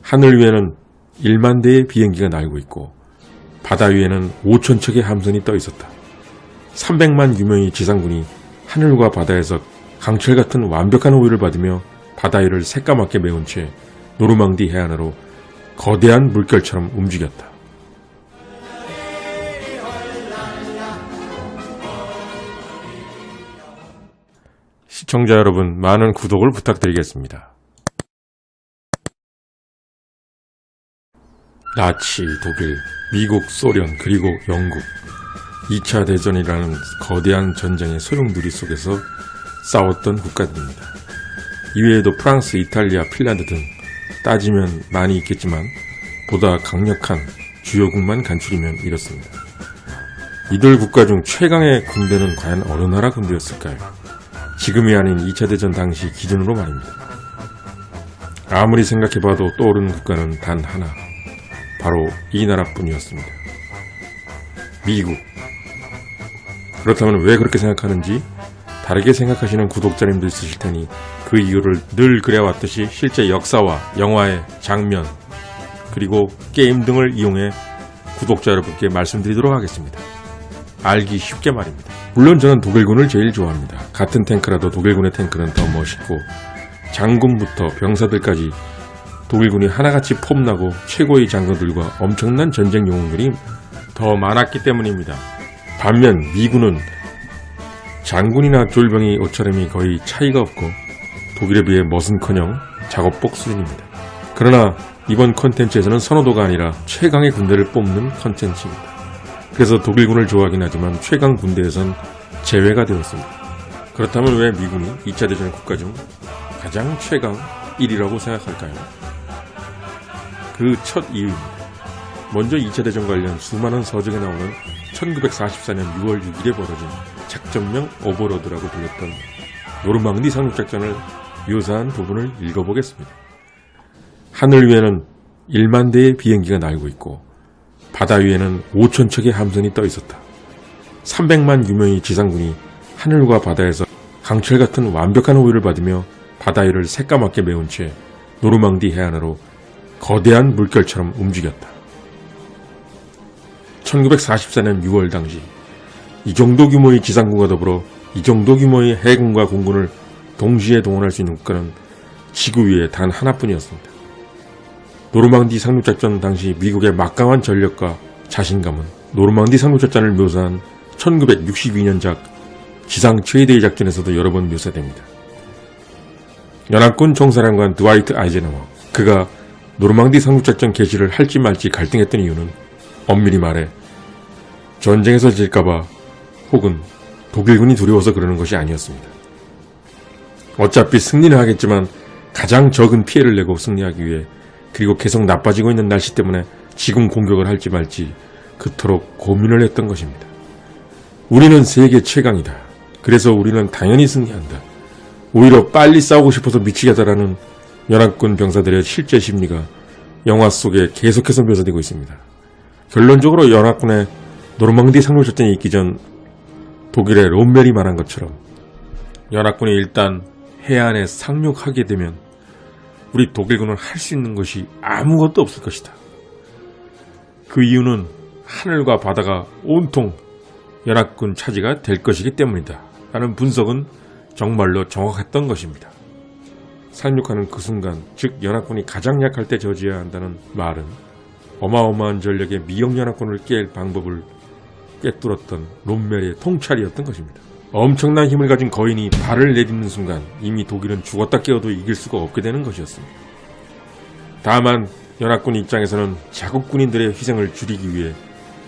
하늘 위에는 1만 대의 비행기가 날고 있고 바다 위에는 5천 척의 함선이 떠 있었다. 300만 규모의 지상군이 하늘과 바다에서 강철 같은 완벽한 호위를 받으며 바다 위를 새까맣게 메운 채 노르망디 해안으로 거대한 물결처럼 움직였다. 시청자 여러분, 많은 구독을 부탁드리겠습니다. 나치, 독일, 미국, 소련, 그리고 영국 2차 대전이라는 거대한 전쟁의 소용돌이 속에서 싸웠던 국가들입니다. 이외에도 프랑스, 이탈리아, 핀란드 등 따지면 많이 있겠지만 보다 강력한 주요국만 간추리면 이렇습니다. 이들 국가 중 최강의 군대는 과연 어느 나라 군대였을까요? 지금이 아닌 2차 대전 당시 기준으로 말입니다. 아무리 생각해봐도 떠오르는 국가는 단 하나, 바로 이 나라뿐이었습니다. 미국. 그렇다면 왜 그렇게 생각하는지 다르게 생각하시는 구독자님도 있으실 테니 그 이유를 늘 그래왔듯이 실제 역사와 영화의 장면 그리고 게임 등을 이용해 구독자 여러분께 말씀드리도록 하겠습니다. 알기 쉽게 말입니다. 물론 저는 독일군을 제일 좋아합니다. 같은 탱크라도 독일군의 탱크는 더 멋있고 장군부터 병사들까지 독일군이 하나같이 폼나고 최고의 장군들과 엄청난 전쟁 영웅들이 더 많았기 때문입니다. 반면 미군은 장군이나 졸병의 옷차림이 거의 차이가 없고 독일에 비해 멋은커녕 작업복 수준입니다. 그러나 이번 컨텐츠에서는 선호도가 아니라 최강의 군대를 뽑는 컨텐츠입니다. 그래서 독일군을 좋아하긴 하지만 최강 군대에선 제외가 되었습니다. 그렇다면 왜 미군이 2차 대전 국가 중 가장 최강 1위라고 생각할까요? 그 첫 이유입니다. 먼저 2차 대전 관련 수많은 서적에 나오는 1944년 6월 6일에 벌어진 작전명 오버로드라고 불렸던 노르망디 상륙작전을 묘사한 부분을 읽어보겠습니다. 하늘 위에는 1만 대의 비행기가 날고 있고 바다 위에는 5천 척의 함선이 떠 있었다. 300만 규모의 지상군이 하늘과 바다에서 강철 같은 완벽한 호위를 받으며 바다 위를 새까맣게 메운 채 노르망디 해안으로 거대한 물결처럼 움직였다. 1944년 6월 당시 이 정도 규모의 지상군과 더불어 이 정도 규모의 해군과 공군을 동시에 동원할 수 있는 국가는 지구 위에 단 하나뿐이었습니다. 노르망디 상륙작전 당시 미국의 막강한 전력과 자신감은 노르망디 상륙작전을 묘사한 1962년작 지상 최대의 작전에서도 여러 번 묘사됩니다. 연합군 총사령관 드와이트 아이젠하워, 그가 노르망디 상륙작전 개시를 할지 말지 갈등했던 이유는 엄밀히 말해 전쟁에서 질까봐 혹은 독일군이 두려워서 그러는 것이 아니었습니다. 어차피 승리는 하겠지만 가장 적은 피해를 내고 승리하기 위해, 그리고 계속 나빠지고 있는 날씨 때문에 지금 공격을 할지 말지 그토록 고민을 했던 것입니다. 우리는 세계 최강이다. 그래서 우리는 당연히 승리한다. 오히려 빨리 싸우고 싶어서 미치겠다라는 연합군 병사들의 실제 심리가 영화 속에 계속해서 묘사되고 있습니다. 결론적으로 연합군의 노르망디 상륙작전이 있기 전 독일의 롬멜이 말한 것처럼 연합군이 일단 해안에 상륙하게 되면 우리 독일군은 할 수 있는 것이 아무것도 없을 것이다. 그 이유는 하늘과 바다가 온통 연합군 차지가 될 것이기 때문이다 라는 분석은 정말로 정확했던 것입니다. 상륙하는 그 순간, 즉 연합군이 가장 약할 때 저지해야 한다는 말은 어마어마한 전력의 미역연합군을 깰 방법을 꿰뚫었던 롬멜의 통찰이었던 것입니다. 엄청난 힘을 가진 거인이 발을 내딛는 순간 이미 독일은 죽었다 깨어도 이길 수가 없게 되는 것이었습니다. 다만 연합군 입장에서는 자국 군인들의 희생을 줄이기 위해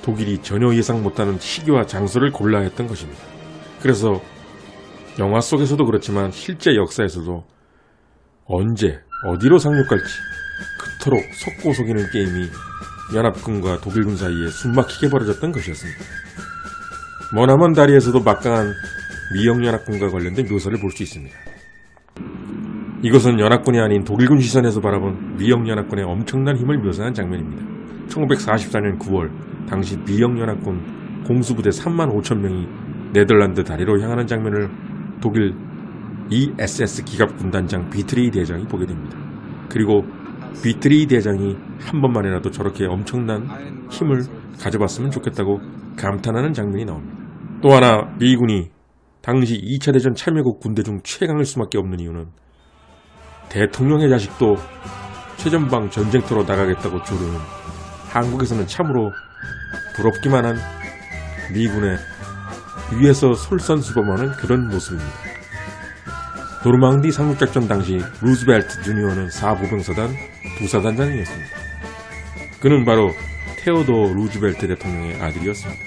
독일이 전혀 예상 못하는 시기와 장소를 골라야 했던 것입니다. 그래서 영화 속에서도 그렇지만 실제 역사에서도 언제 어디로 상륙할지 그토록 속고 속이는 게임이 연합군과 독일군 사이에 숨막히게 벌어졌던 것이었습니다. 머나먼 다리에서도 막강한 미역연합군과 관련된 묘사를 볼 수 있습니다. 이것은 연합군이 아닌 독일군 시선에서 바라본 미역연합군의 엄청난 힘을 묘사한 장면입니다. 1944년 9월 당시 미역연합군 공수부대 35,000명이 네덜란드 다리로 향하는 장면을 독일 ESS 기갑군단장 비트레이 대장이 보게 됩니다. 그리고 비트리 대장이 한 번만이라도 저렇게 엄청난 힘을 가져봤으면 좋겠다고 감탄하는 장면이 나옵니다. 또 하나 미군이 당시 2차 대전 참여국 군대 중 최강일 수밖에 없는 이유는 대통령의 자식도 최전방 전쟁터로 나가겠다고 조르는 한국에서는 참으로 부럽기만 한 미군의 위에서 솔선수범하는 그런 모습입니다. 노르망디 상륙작전 당시 루즈벨트 주니어는 4보병사단 부사단장이었습니다. 그는 바로 테오도 루즈벨트 대통령의 아들이었습니다.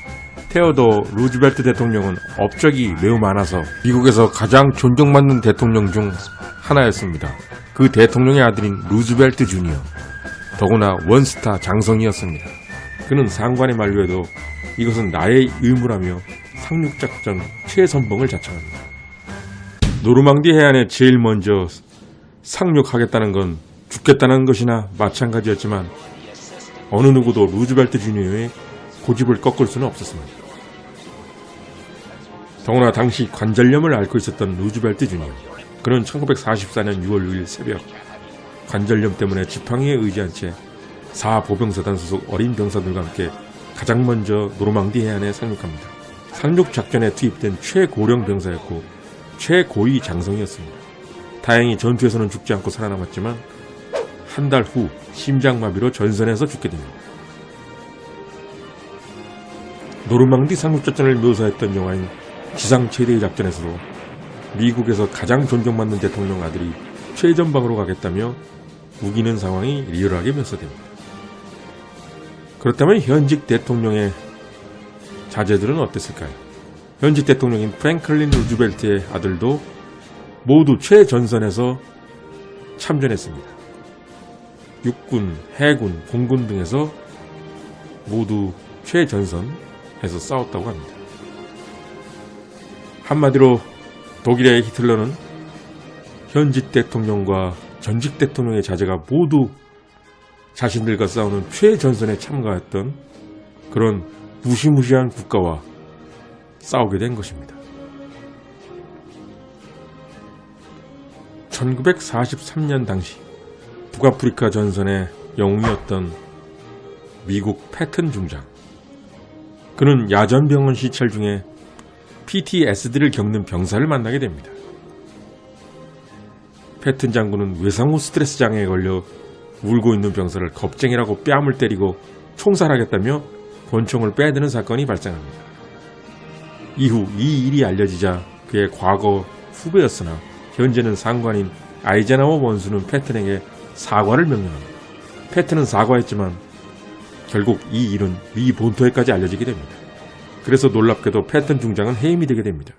테오도 루즈벨트 대통령은 업적이 매우 많아서 미국에서 가장 존경받는 대통령 중 하나였습니다. 그 대통령의 아들인 루즈벨트 주니어, 더구나 원스타 장성이었습니다. 그는 상관의 만류에도 이것은 나의 의무라며 상륙작전 최선봉을 자청합니다. 노르망디 해안에 제일 먼저 상륙하겠다는 건 죽겠다는 것이나 마찬가지였지만 어느 누구도 루즈벨트 주니어의 고집을 꺾을 수는 없었습니다. 더구나 당시 관절염을 앓고 있었던 루즈벨트 주니어, 그는 1944년 6월 6일 새벽 관절염 때문에 지팡이에 의지한 채 4보병사단 소속 어린 병사들과 함께 가장 먼저 노르망디 해안에 상륙합니다. 상륙작전에 투입된 최고령 병사였고 최고위 장성이었습니다. 다행히 전투에서는 죽지 않고 살아남았지만 한 달 후 심장마비로 전선에서 죽게 됩니다. 노르망디 상륙작전을 묘사했던 영화인 지상 최대의 작전에서도 미국에서 가장 존경받는 대통령 아들이 최전방으로 가겠다며 우기는 상황이 리얼하게 묘사됩니다. 그렇다면 현직 대통령의 자제들은 어땠을까요? 현직 대통령인 프랭클린 루즈벨트의 아들도 모두 최전선에서 참전했습니다. 육군, 해군, 공군 등에서 모두 최전선에서 싸웠다고 합니다. 한마디로 독일의 히틀러는 현직 대통령과 전직 대통령의 자제가 모두 자신들과 싸우는 최전선에 참가했던 그런 무시무시한 국가와 싸우게 된 것입니다. 1943년 당시 북아프리카 전선의 영웅이었던 미국 패튼 중장, 그는 야전병원 시찰 중에 PTSD를 겪는 병사를 만나게 됩니다. 패튼 장군은 외상후 스트레스 장애에 걸려 울고 있는 병사를 겁쟁이라고 뺨을 때리고 총살하겠다며 권총을 빼드는 사건이 발생합니다. 이후 이 일이 알려지자 그의 과거 후배였으나 현재는 상관인 아이젠하워 원수는 패튼에게 사과를 명령합니다. 패튼은 사과했지만 결국 이 일은 미 본토에까지 알려지게 됩니다. 그래서 놀랍게도 패튼 중장은 해임이 되게 됩니다.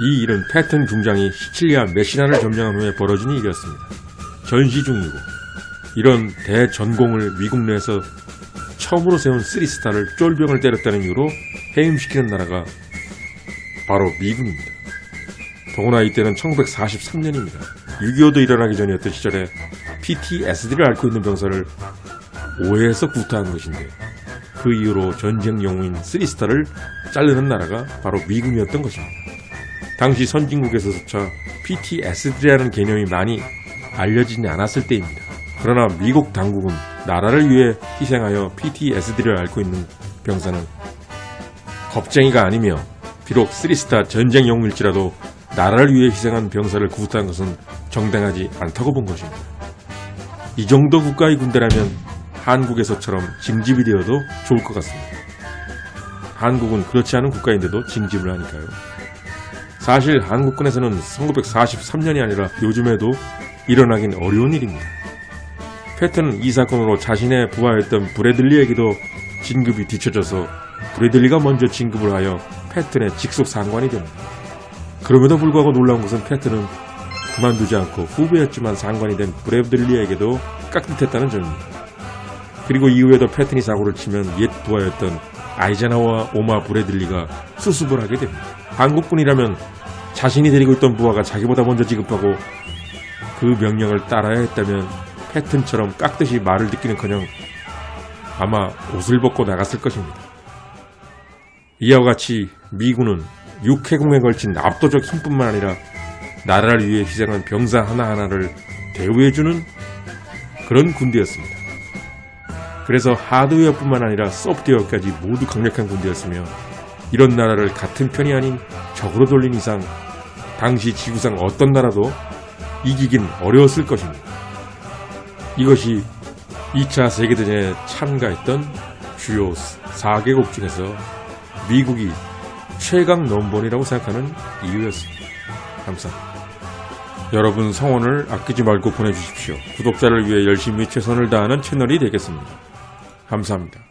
이 일은 패튼 중장이 시칠리아 메시나를 점령한 후에 벌어진 일이었습니다. 전시 중이고 이런 대전공을 미국 내에서 처음으로 세운 3스타를 쫄병을 때렸다는 이유로 해임시키는 나라가 바로 미군입니다. 더구나 이때는 1943년입니다. 6.25도 일어나기 전이었던 시절에 PTSD를 앓고 있는 병사를 오해해서 구타한 것인데 그 이후로 전쟁 영웅인 3스타를 자르는 나라가 바로 미군이었던 것입니다. 당시 선진국에서조차 PTSD라는 개념이 많이 알려지지 않았을 때입니다. 그러나 미국 당국은 나라를 위해 희생하여 PTSD를 앓고 있는 병사는 겁쟁이가 아니며 비록 3스타 전쟁 영웅일지라도 나라를 위해 희생한 병사를 구타한 것은 정당하지 않다고 본 것입니다. 이 정도 국가의 군대라면 한국에서처럼 징집이 되어도 좋을 것 같습니다. 한국은 그렇지 않은 국가인데도 징집을 하니까요. 사실 한국군에서는 1943년이 아니라 요즘에도 일어나긴 어려운 일입니다. 패튼은 이 사건으로 자신의 부하였던 브래들리에게도 진급이 뒤처져서 브래들리가 먼저 진급을 하여 패튼의 직속 상관이 됩니다. 그럼에도 불구하고 놀라운 것은 패튼은 그만두지 않고 후배였지만 상관이 된 브래들리에게도 깍듯했다는 점입니다. 그리고 이후에도 패튼이 사고를 치면 옛 부하였던 아이젠하워와 오마 브래들리가 수습을 하게 됩니다. 한국군이라면 자신이 데리고 있던 부하가 자기보다 먼저 진급하고 그 명령을 따라야 했다면 패튼처럼 깍듯이 말을 듣기는커녕 아마 옷을 벗고 나갔을 것입니다. 이와 같이 미군은 6회공에 걸친 압도적 힘뿐만 아니라 나라를 위해 희생한 병사 하나하나를 대우해주는 그런 군대였습니다. 그래서 하드웨어뿐만 아니라 소프트웨어까지 모두 강력한 군대였으며 이런 나라를 같은 편이 아닌 적으로 돌린 이상 당시 지구상 어떤 나라도 이기긴 어려웠을 것입니다. 이것이 2차 세계대전에 참가했던 주요 4개국 중에서 미국이 최강 넘버원이라고 생각하는 이유였습니다. 감사합니다. 여러분 성원을 아끼지 말고 보내주십시오. 구독자를 위해 열심히 최선을 다하는 채널이 되겠습니다. 감사합니다.